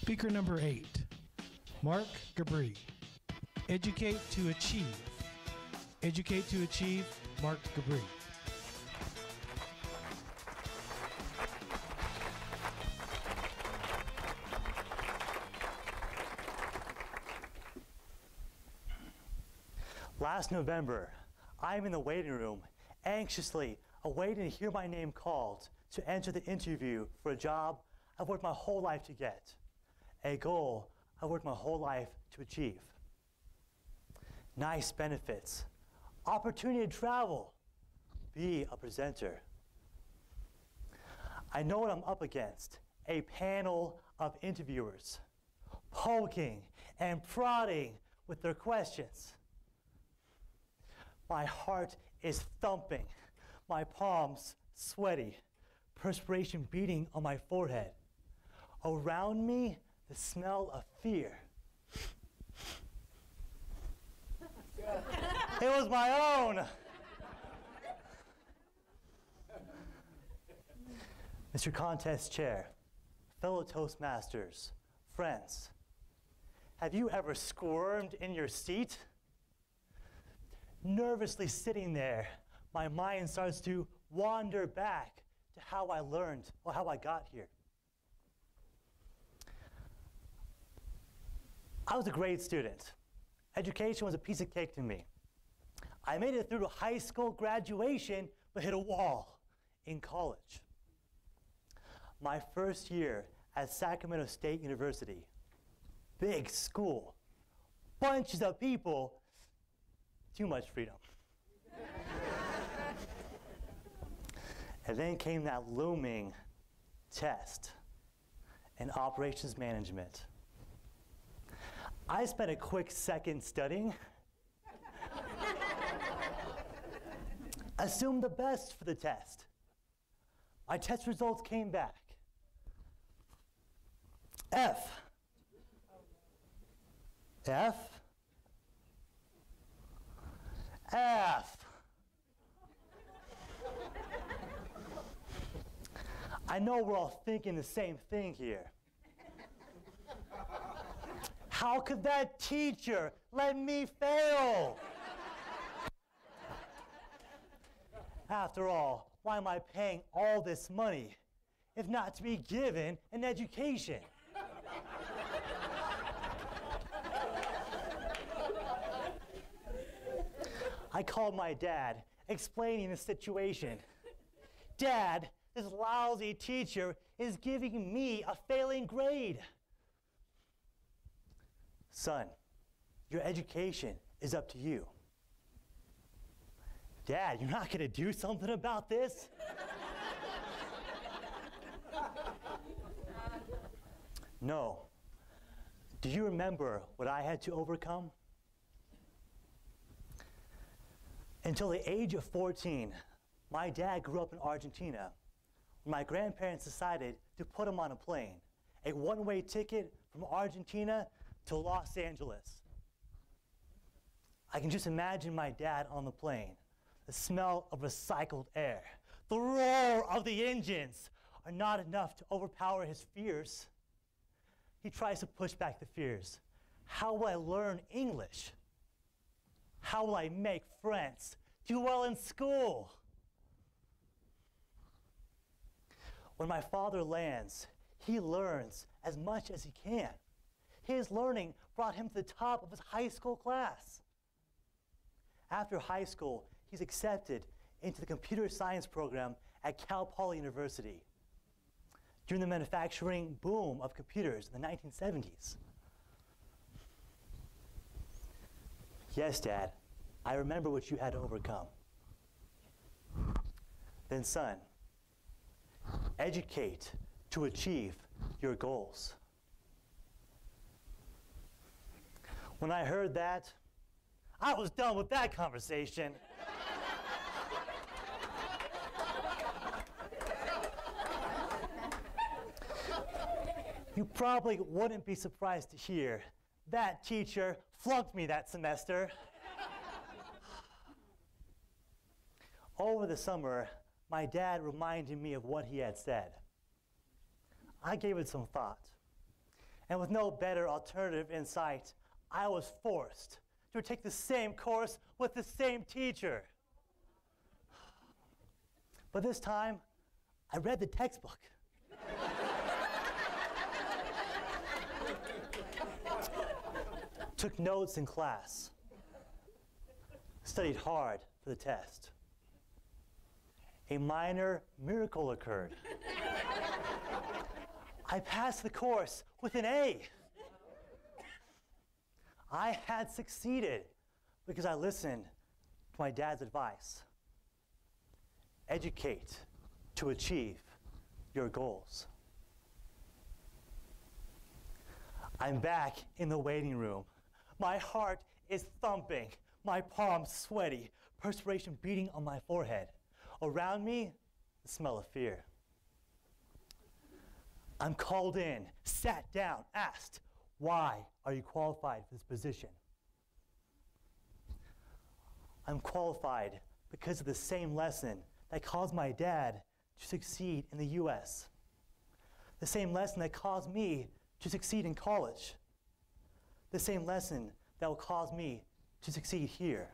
Speaker number 8, Marc, Gabris. Educate to achieve. Educate to achieve, Marc, Gabris. Last November, I'm in the waiting room, anxiously awaiting to hear my name called to enter the interview for a job I've worked my whole life to get, a goal I've worked my whole life to achieve. Nice benefits, opportunity to travel, be a presenter. I know what I'm up against, a panel of interviewers, poking and prodding with their questions. My heart is thumping, my palms sweaty, perspiration beating on my forehead. Around me, the smell of fear. It was my own. Mr. Contest Chair, fellow Toastmasters, friends, have you ever squirmed in your seat? Nervously sitting there, my mind starts to wander back to how I learned or how I got here. I was a great student. Education was a piece of cake to me. I made it through to high school graduation, but hit a wall in college. My first year at Sacramento State University, big school, bunches of people, too much freedom. And then came that looming test in operations management. I spent a quick second studying, assumed the best for the test. My test results came back. F. F. F. I know we're all thinking the same thing here. How could that teacher let me fail? After all, why am I paying all this money if not to be given an education? I called my dad, explaining the situation. Dad, this lousy teacher is giving me a failing grade. Son, your education is up to you. Dad, you're not going to do something about this? No. Do you remember what I had to overcome? Until the age of 14, my dad grew up in Argentina. My grandparents decided to put him on a plane, a one-way ticket from Argentina to Los Angeles. I can just imagine my dad on the plane, the smell of recycled air, the roar of the engines are not enough to overpower his fears. He tries to push back the fears. How will I learn English? How will I make friends? Do well in school? When my father lands, he learns as much as he can. His learning brought him to the top of his high school class. After high school, he's accepted into the computer science program at Cal Poly University during the manufacturing boom of computers in the 1970s. Yes, Dad, I remember what you had to overcome. Then, son, educate to achieve your goals. When I heard that, I was done with that conversation. You probably wouldn't be surprised to hear that teacher flunked me that semester. Over the summer, my dad reminded me of what he had said. I gave it some thought. And with no better alternative in sight, I was forced to take the same course with the same teacher. But this time, I read the textbook. Took notes in class. Studied hard for the test. A minor miracle occurred. I passed the course with an A. I had succeeded because I listened to my dad's advice. Educate to achieve your goals. I'm back in the waiting room. My heart is thumping, my palms sweaty, perspiration beating on my forehead. Around me, the smell of fear. I'm called in, sat down, asked, why are you qualified for this position? I'm qualified because of the same lesson that caused my dad to succeed in the US. The same lesson that caused me to succeed in college. The same lesson that will cause me to succeed here.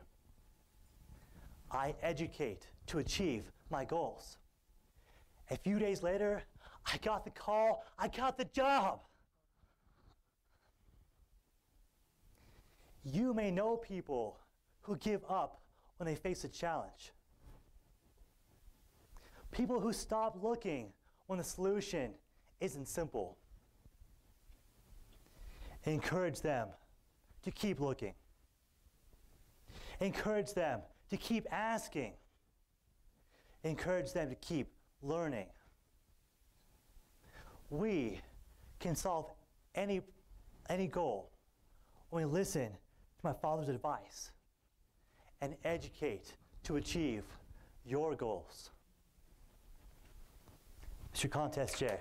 I educate to achieve my goals. A few days later, I got the call, I got the job. You may know people who give up when they face a challenge. People who stop looking when the solution isn't simple. Encourage them to keep looking. Encourage them to keep asking. Encourage them to keep learning. We can solve any goal when we listen to my father's advice and educate to achieve your goals. It's your contest chair.